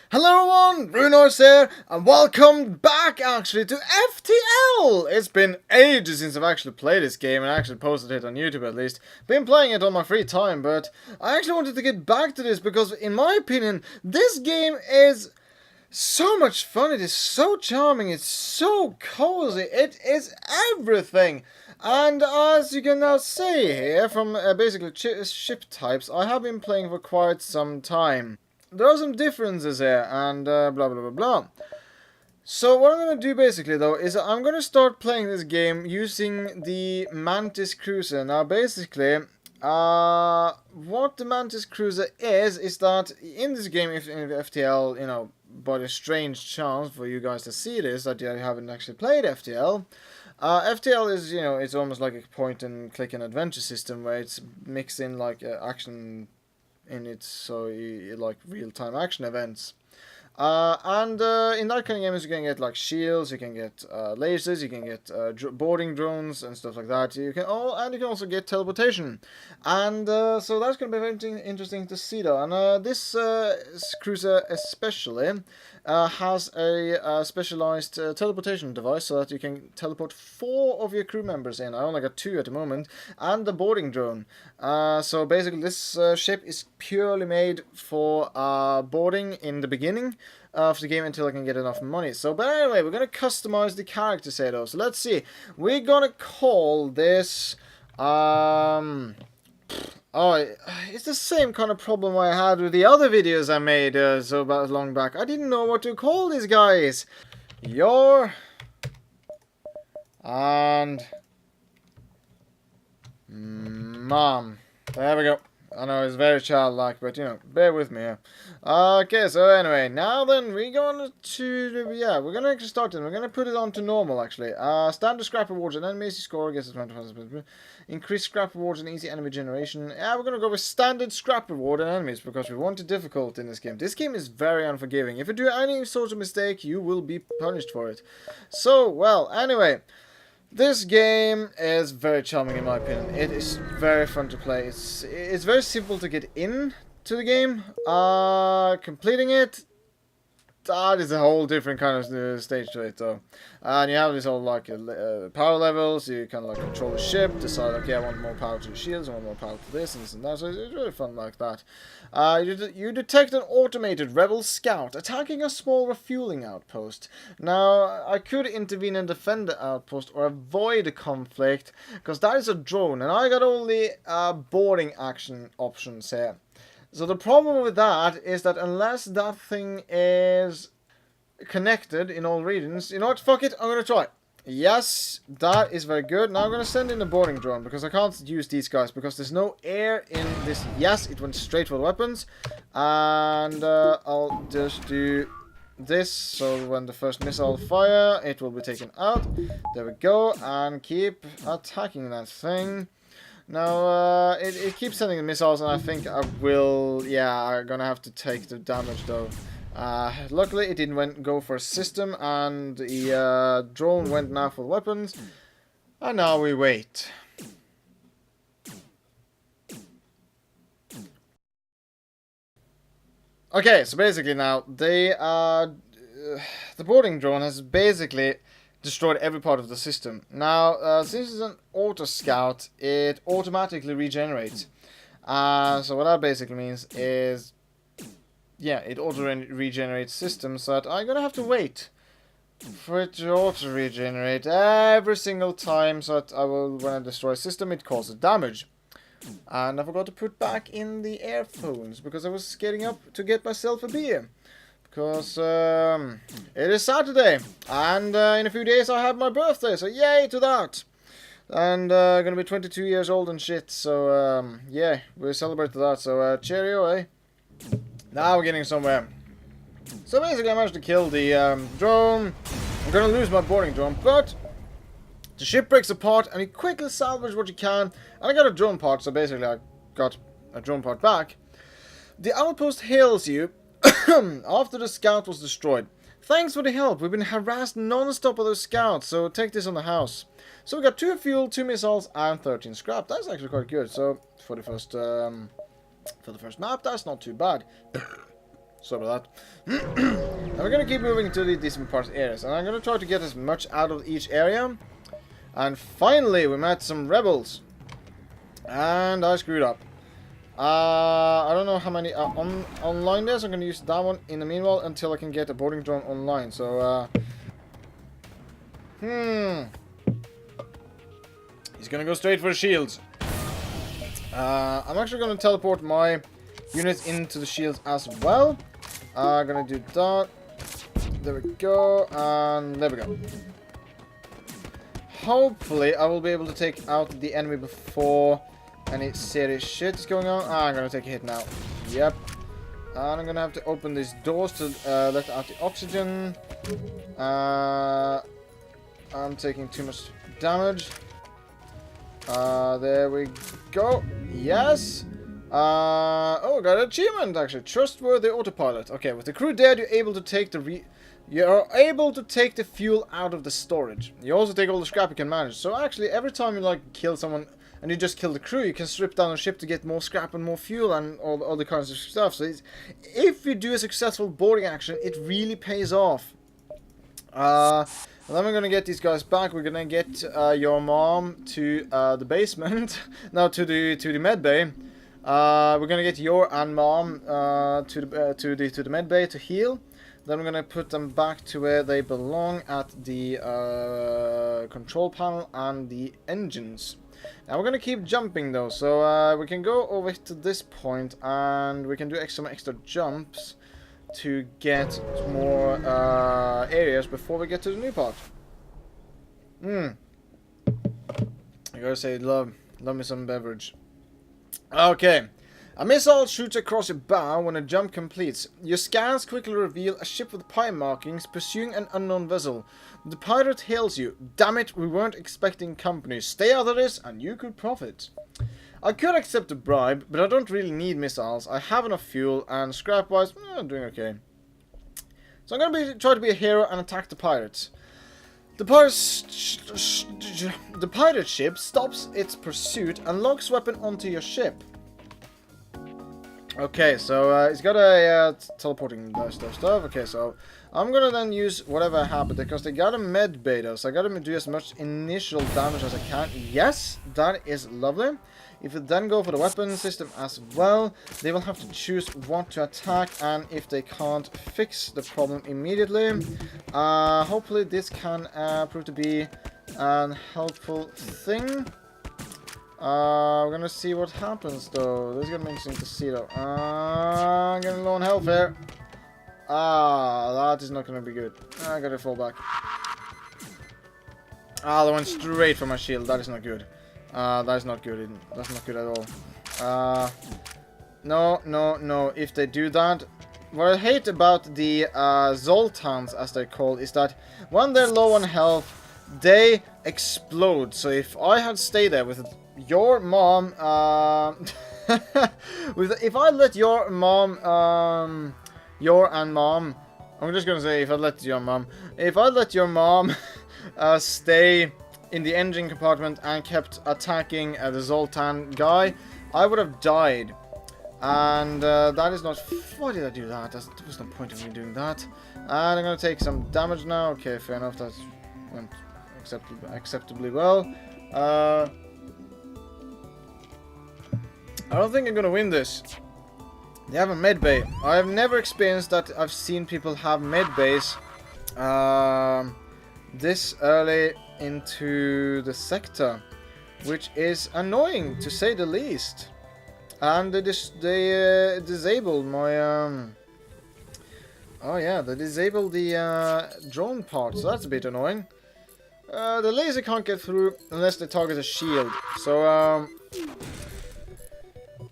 Hello everyone, Runor's here, and welcome back actually to FTL! It's been ages since I've actually played this game and actually posted it on YouTube at least. Been playing it on my free time, but I actually wanted to get back to this because in my opinion, this game is so much fun, it is so charming, it's so cozy, it is everything! And as you can now see here from basically ship types, I have been playing for quite some time. There are some differences here, and blah blah blah blah. So what I'm going to do basically though is I'm going to start playing this game using the Mantis Cruiser. Now basically, what the Mantis Cruiser is that in this game, if in FTL, you know, by a strange chance for you guys to see this, that you haven't actually played FTL. FTL is, you know, it's almost like a point and click and adventure system where it's mixed in like action in it, so you like real-time action events. And in that kind of games you can get like shields, you can get lasers, you can get boarding drones and stuff like that. You can also get teleportation, and so that's going to be very interesting to see though. And this cruiser especially has a specialized teleportation device so that you can teleport 4 of your crew members in. I only got 2 at the moment, and the boarding drone. So basically this ship is purely made for boarding in the beginning of the game until I can get enough money. So, but anyway, we're going to customize the characters here though. So let's see. We're going to call this... Oh, it's the same kind of problem I had with the other videos I made so about long back. I didn't know what to call these guys. Your... and... Mom. There we go. I know it's very childlike, but you know, bear with me here. Okay, so anyway, now then we're going to, we're going to actually start it. We're going to put it on to normal actually. Standard scrap rewards and enemies you score against 25%. Increase scrap rewards and easy enemy generation. Yeah, we're going to go with standard scrap reward and enemies because we want it difficult in this game. This game is very unforgiving. If you do any sort of mistake, you will be punished for it. So, well, anyway. This game is very charming in my opinion. It is very fun to play. It's very simple to get in to the game. Completing it, that is a whole different kind of stage to it though. And you have this whole like power levels. You kind of like control the ship, decide okay, I want more power to the shields, I want more power to this and this and that. So it's really fun like that. You detect an automated rebel scout attacking a small refueling outpost. Now I could intervene and defend the outpost or avoid a conflict because that is a drone, and I got only boarding action options here. So the problem with that is that unless that thing is connected in all regions, you know what, fuck it, I'm going to try. Yes, that is very good. Now I'm going to send in a boarding drone because I can't use these guys because there's no air in this. Yes, it went straight for the weapons. And I'll just do this so when the first missile fire, it will be taken out. There we go, and keep attacking that thing. Now, it keeps sending the missiles, and I think I will, I'm gonna have to take the damage, though. Luckily, it didn't go for a system, and the drone went now for weapons. And now we wait. Okay, so basically now, the boarding drone has basically destroyed every part of the system. Now, since it's an auto scout, it automatically regenerates. So what that basically means is, it auto regenerates systems, so that I'm gonna have to wait for it to auto regenerate every single time, so that when I destroy a system, it causes damage. And I forgot to put back in the earphones because I was getting up to get myself a beer. Because it is Saturday, and in a few days I have my birthday, so yay to that! And I'm gonna be 22 years old and shit, so yeah, we celebrate that, so cheerio, eh? Now we're getting somewhere. So basically I managed to kill the drone. I'm gonna lose my boarding drone, but the ship breaks apart, and you quickly salvage what you can, and I got a drone part, so basically I got a drone part back. The outpost hails you after the scout was destroyed. Thanks for the help. We've been harassed non-stop by those scouts, so take this on the house. So we got 2 fuel, 2 missiles, and 13 scrap. That's actually quite good. So for the first map, that's not too bad. Sorry about that. And we're gonna keep moving to the decent parts areas, and I'm gonna try to get as much out of each area. And finally, we met some rebels, and I screwed up. I don't know how many online there, so I'm gonna use that one in the meanwhile until I can get a boarding drone online. So, he's gonna go straight for the shields. I'm actually gonna teleport my units into the shields as well. Gonna do that. There we go, and there we go. Hopefully, I will be able to take out the enemy before any serious shit is going on. I'm gonna take a hit now. Yep. And I'm gonna have to open these doors to let out the oxygen. I'm taking too much damage. There we go. Yes. Oh, got an achievement actually. Trustworthy autopilot. Okay, with the crew dead, you're able to take the fuel out of the storage. You also take all the scrap you can manage. So actually, every time you like kill someone and you just kill the crew, you can strip down the ship to get more scrap and more fuel and all the other kinds of stuff. So if you do a successful boarding action, it really pays off. And then we're gonna get these guys back. We're gonna get your mom to the basement, no, to the med bay. We're gonna get your and mom to the med bay to heal. Then we're gonna put them back to where they belong at the control panel and the engines. Now we're gonna keep jumping though, so we can go over to this point and we can do some extra jumps to get more areas before we get to the new part. I gotta say, love me some beverage. Okay. A missile shoots across your bow when a jump completes. Your scans quickly reveal a ship with pirate markings pursuing an unknown vessel. The pirate hails you. Damn it, we weren't expecting company. Stay out of this and you could profit. I could accept a bribe, but I don't really need missiles. I have enough fuel and scrap-wise, I'm doing okay. So I'm gonna try to be a hero and attack the pirates. The pirate ship stops its pursuit and locks weapon onto your ship. Okay, so he's got a teleporting stuff. Okay, so I'm gonna then use whatever I have, because they got a med bay though, so I gotta do as much initial damage as I can. Yes, that is lovely. If you then go for the weapon system as well, they will have to choose what to attack, and if they can't fix the problem immediately, hopefully this can prove to be a helpful thing. We're gonna see what happens though. This is gonna be interesting to see though. I'm getting low on health here. That is not gonna be good. I gotta fall back. That went straight for my shield. That is not good. That is not good. That's not good at all. No. If they do that, what I hate about the Zoltans, as they're called, is that when they're low on health, they explode. So if I had stayed there with your mom, if I let your mom, I'm just gonna say if I let your mom stay in the engine compartment and kept attacking the Zoltan guy, I would have died. And that is not... Why did I do that? There was no point in me doing that. And I'm gonna take some damage now. Okay, fair enough. That went acceptably well. I don't think I'm gonna win this. They have a med bay. I have never experienced that. I've seen people have med bays this early into the sector, which is annoying to say the least. And they disabled my oh yeah, they disabled the drone part, so that's a bit annoying. The laser can't get through unless they target a shield. So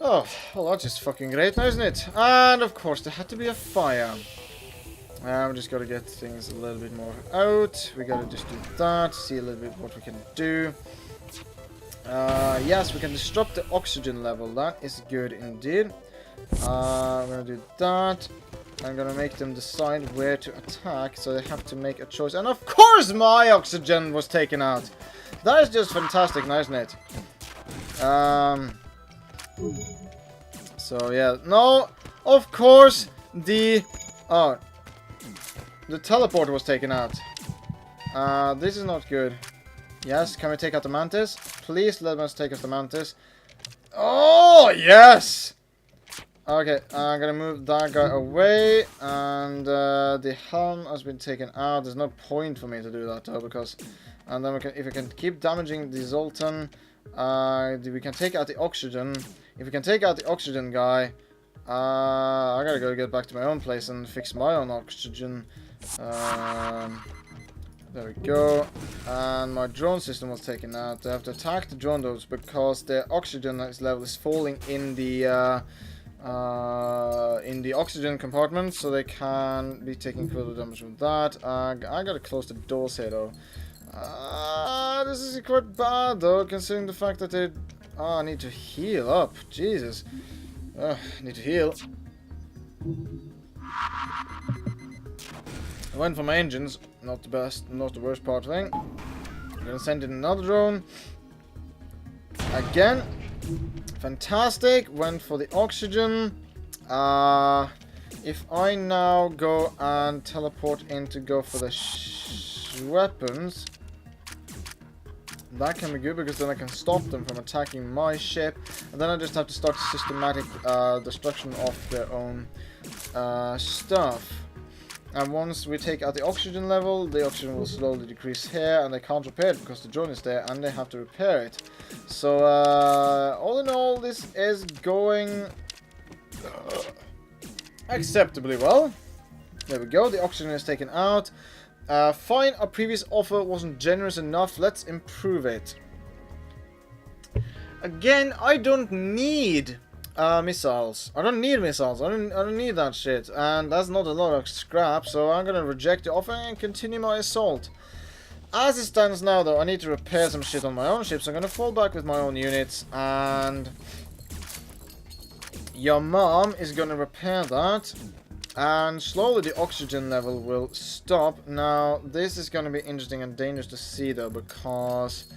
oh, well, that's just fucking great now, isn't it? And of course there had to be a fire. We just gotta get things a little bit more out. We gotta just do that, see a little bit what we can do. Yes, we can disrupt the oxygen level. That is good indeed. I'm gonna do that. I'm gonna make them decide where to attack, so they have to make a choice. And of course my oxygen was taken out. That is just fantastic now, isn't it? So yeah, no, of course The... Oh. The teleporter was taken out. This is not good. Yes, can we take out the mantis? Please let us take out the mantis. Oh, yes! Okay, I'm gonna move that guy away, and the helm has been taken out. There's no point for me to do that though, because, and then we can, if we can keep damaging the Zoltan, we can take out the oxygen. If we can take out the oxygen guy, I gotta go get back to my own place and fix my own oxygen. There we go. And my drone system was taken out. I have to attack the drone nodes because the oxygen level is falling in the oxygen compartment, so they can be taking further damage from that. I gotta close the doors here though. This is quite bad though, considering the fact that they... I need to heal up. Jesus. I need to heal. I went for my engines. Not the best, not the worst part thing. I'm gonna send in another drone. Again. Fantastic. Went for the oxygen. If I now go and teleport in to go for the weapons, that can be good because then I can stop them from attacking my ship, and then I just have to start systematic destruction of their own stuff. And once we take out the oxygen level, the oxygen will slowly decrease here, and they can't repair it because the drone is there and they have to repair it. So all in all, this is going acceptably well. There we go, the oxygen is taken out. Fine, our previous offer wasn't generous enough. Let's improve it. Again, I don't need missiles. I don't need missiles. I don't need that shit. And that's not a lot of scrap, so I'm gonna reject the offer and continue my assault. As it stands now, though, I need to repair some shit on my own ship, so I'm gonna fall back with my own units, and your mom is gonna repair that. And slowly the oxygen level will stop. Now, this is going to be interesting and dangerous to see, though, because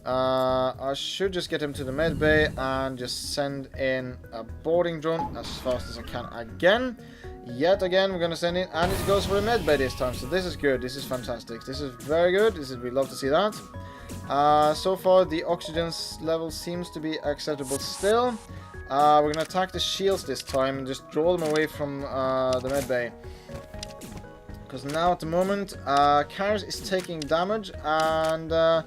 I should just get him to the med bay and just send in a boarding drone as fast as I can again. Yet again, we're going to send in, and it goes for the med bay this time. So this is good. This is fantastic. This is very good. We love to see that. So far, the oxygen level seems to be acceptable still. We're going to attack the shields this time and just draw them away from the medbay. Because now at the moment, Karis is taking damage, and the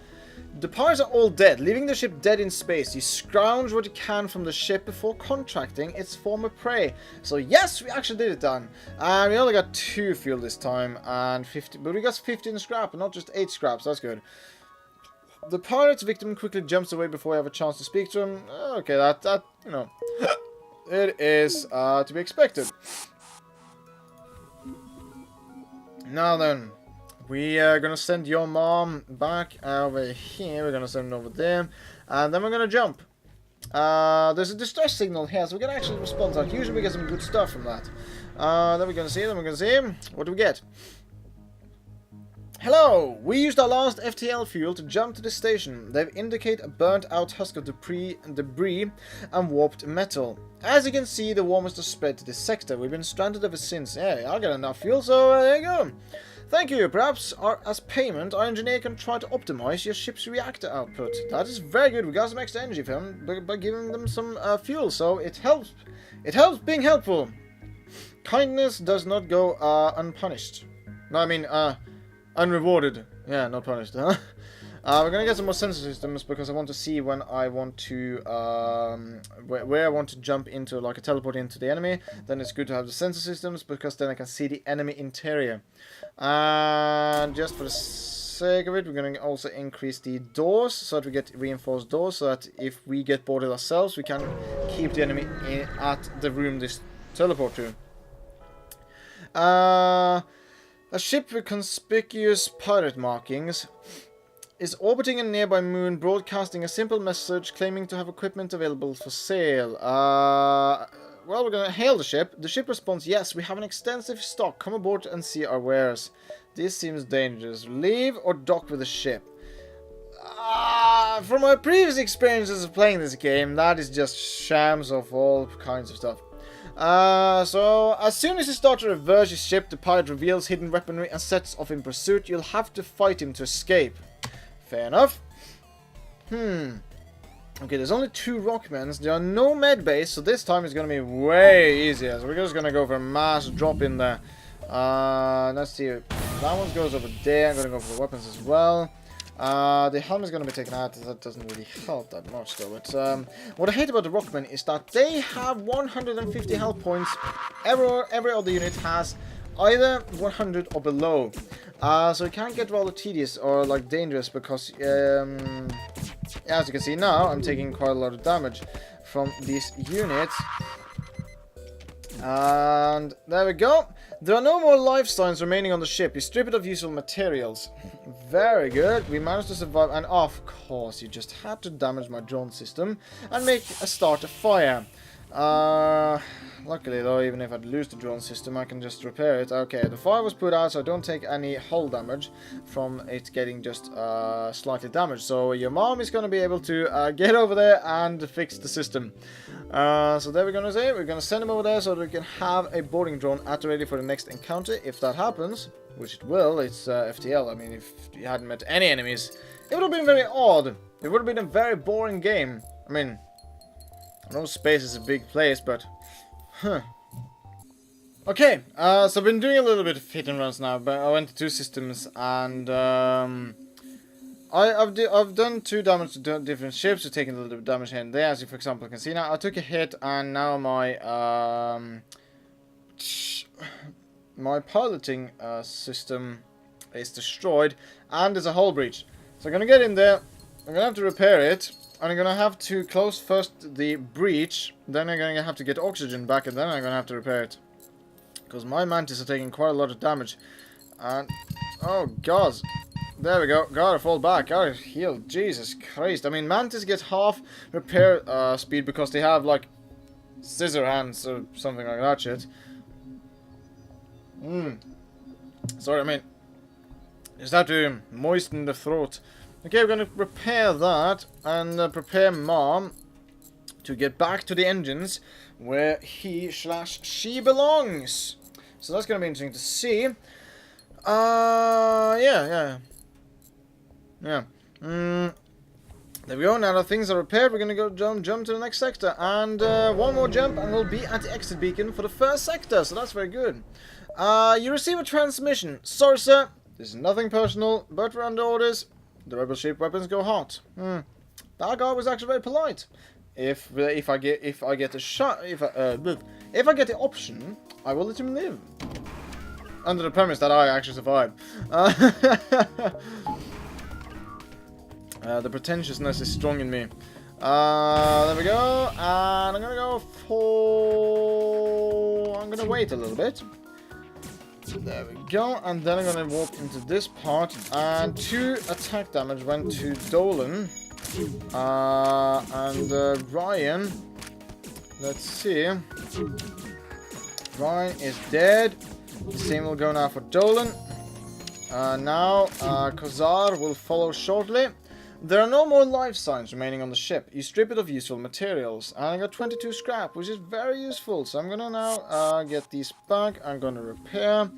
pirates are all dead, leaving the ship dead in space. You scrounge what you can from the ship before contracting its former prey. So yes, we actually did it, Dan. And we only got 2 fuel this time, and 50, but we got 15 scrap, and not just 8 scraps. That's good. The pirate's victim quickly jumps away before I have a chance to speak to him. Okay, that you know, it is to be expected. Now then, we are gonna send your mom back over here. We're gonna send her over there, and then we're gonna jump. There's a distress signal here, so we're gonna actually respond to that. Usually we get some good stuff from that. Then we're gonna see. What do we get? Hello! We used our last FTL fuel to jump to the station. They indicate a burnt out husk of debris and warped metal. As you can see, the warmth has spread to this sector. We've been stranded ever since. Yeah, I'll get enough fuel, so there you go. Thank you. Perhaps as payment, our engineer can try to optimize your ship's reactor output. That is very good. We got some extra energy for them by giving them some fuel, so it helps. It helps being helpful. Kindness does not go unpunished. No, I mean, unrewarded. Yeah, not punished. Huh? We're gonna get some more sensor systems because I want to see when I want to where I want to jump into, like a teleport into the enemy. Then it's good to have the sensor systems because then I can see the enemy interior. And just for the sake of it, we're gonna also increase the doors so that we get reinforced doors, so that if we get boarded ourselves, we can keep the enemy at the room this teleport to. A ship with conspicuous pirate markings is orbiting a nearby moon, broadcasting a simple message claiming to have equipment available for sale. Well, we're gonna hail the ship. The ship responds, yes, we have an extensive stock. Come aboard and see our wares. This seems dangerous. Leave or dock with the ship. From my previous experiences of playing this game, that is just shams of all kinds of stuff. So, as soon as you start to reverse your ship, the pirate reveals hidden weaponry and sets off in pursuit. You'll have to fight him to escape. Fair enough. Okay, there's only 2 rockmans. There are no med base, so this time it's going to be way easier. So we're just going to go for a mass drop in there. Let's see. That one goes over there. I'm going to go for the weapons as well. The helmet is going to be taken out. That doesn't really help that much, though. But what I hate about the rockmen is that they have 150 health points. Every other unit has either 100 or below. So it can get rather tedious or like dangerous because as you can see now, I'm taking quite a lot of damage from these units. And there we go. There are no more life signs remaining on the ship. You strip it of useful materials. Very good. We managed to survive. And of course, you just had to damage my drone system and make a starter fire. Luckily though, even if I'd lose the drone system, I can just repair it. Okay, the fire was put out, so I don't take any hull damage from it getting just slightly damaged. So your mom is going to be able to get over there and fix the system. So there we're going to say, we're going to send him over there so that we can have a boarding drone at the ready for the next encounter. If that happens, which it will, it's FTL. I mean, if you hadn't met any enemies, it would have been very odd. It would have been a very boring game. I mean, I know space is a big place, but okay, so I've been doing a little bit of hit and runs now, but I went to 2 systems, and I've done 2 damage to different ships, so taking a little bit of damage here and there, as you for example can see now. I took a hit, and now my my piloting system is destroyed, and there's a hull breach. So I'm gonna get in there, I'm gonna have to repair it. And I'm gonna have to close first the breach, then I'm gonna have to get oxygen back, and then I'm gonna have to repair it. Because my mantis are taking quite a lot of damage. And, oh god. There we go. Gotta fall back. Gotta heal. Jesus Christ. I mean, mantis get half repair speed because they have, like, scissor hands or something like that shit. Sorry, I mean, just have to moisten the throat. Okay, we're going to repair that and prepare Mom to get back to the engines where he/she belongs. So that's going to be interesting to see. Yeah. There we go. Now that things are repaired, we're going to go jump to the next sector. And one more jump and we'll be at the exit beacon for the first sector. So that's very good. You receive a transmission. Sorry, sir. This is nothing personal, but we're under orders. The rebel ship weapons go hot. That guy was actually very polite. If I get the shot, if I get the option, I will let him live. Under the premise that I actually survive. The pretentiousness is strong in me. There we go, and I'm gonna go for. I'm gonna wait a little bit. There we go, and then I'm gonna walk into this part, and 2 attack damage went to Dolan, and Ryan, let's see, Ryan is dead, same will go now for Dolan, now Khazar will follow shortly. There are no more life signs remaining on the ship. You strip it of useful materials. And I got 22 scrap, which is very useful. So I'm gonna now get these back. I'm gonna repair.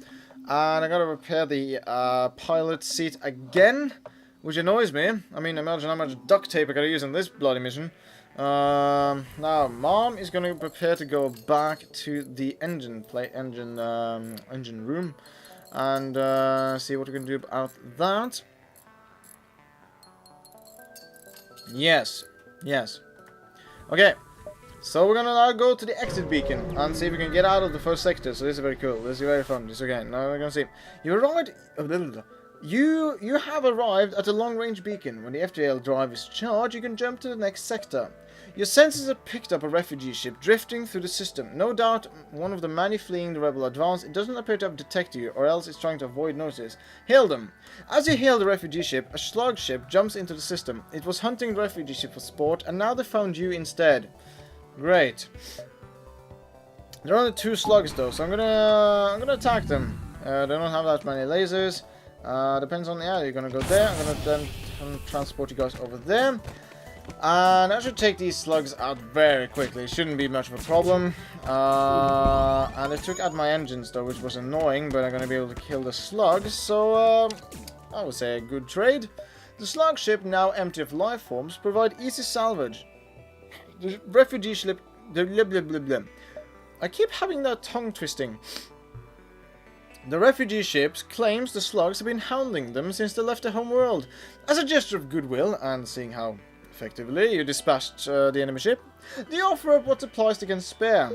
And I gotta repair the pilot seat again, which annoys me. I mean, imagine how much duct tape I gotta use in this bloody mission. Now, Mom is gonna prepare to go back to the engine room. And see what we can do about that. Yes. Okay, so we're gonna now go to the exit beacon and see if we can get out of the first sector. So this is very cool. This is very fun. This okay. Now we're gonna see. You arrived. You have arrived at a long-range beacon. When the FTL drive is charged, you can jump to the next sector. Your sensors have picked up a refugee ship drifting through the system. No doubt one of the many fleeing the rebel advance. It doesn't appear to have detected you, or else it's trying to avoid notice. Hail them. As you hail the refugee ship, a slug ship jumps into the system. It was hunting the refugee ship for sport, and now they found you instead. Great. There are only 2 slugs though, so I'm gonna attack them. They don't have that many lasers. Depends on, yeah, you're gonna go there. I'm gonna then transport you guys over there. And I should take these slugs out very quickly. Shouldn't be much of a problem. And it took out my engines though, which was annoying, but I'm gonna be able to kill the slugs, so I would say a good trade. The slug ship, now empty of life forms, provide easy salvage. The refugee ship... Blah, blah, blah, blah. I keep having that tongue twisting. The refugee ships claims the slugs have been hounding them since they left their home world. As a gesture of goodwill, and seeing how effectively you dispatched the enemy ship, they offer up what supplies they can spare.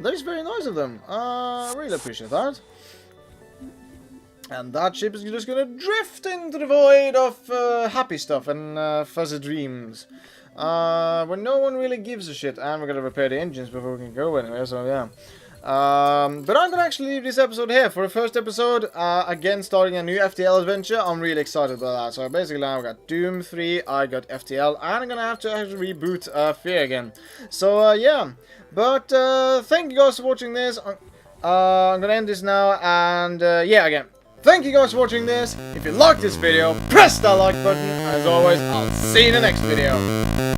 That is very nice of them. I really appreciate that. And that ship is just gonna drift into the void of happy stuff and fuzzy dreams. Where no one really gives a shit. And we're gonna repair the engines before we can go anyway, so yeah. But I'm gonna actually leave this episode here for the first episode. Again, starting a new FTL adventure. I'm really excited about that. So basically now I got Doom 3, I got FTL, and I'm gonna have to actually reboot Fear again. So yeah. But thank you guys for watching this. I'm gonna end this now, and yeah, again, thank you guys for watching this. If you liked this video, press that like button. As always, I'll see you in the next video.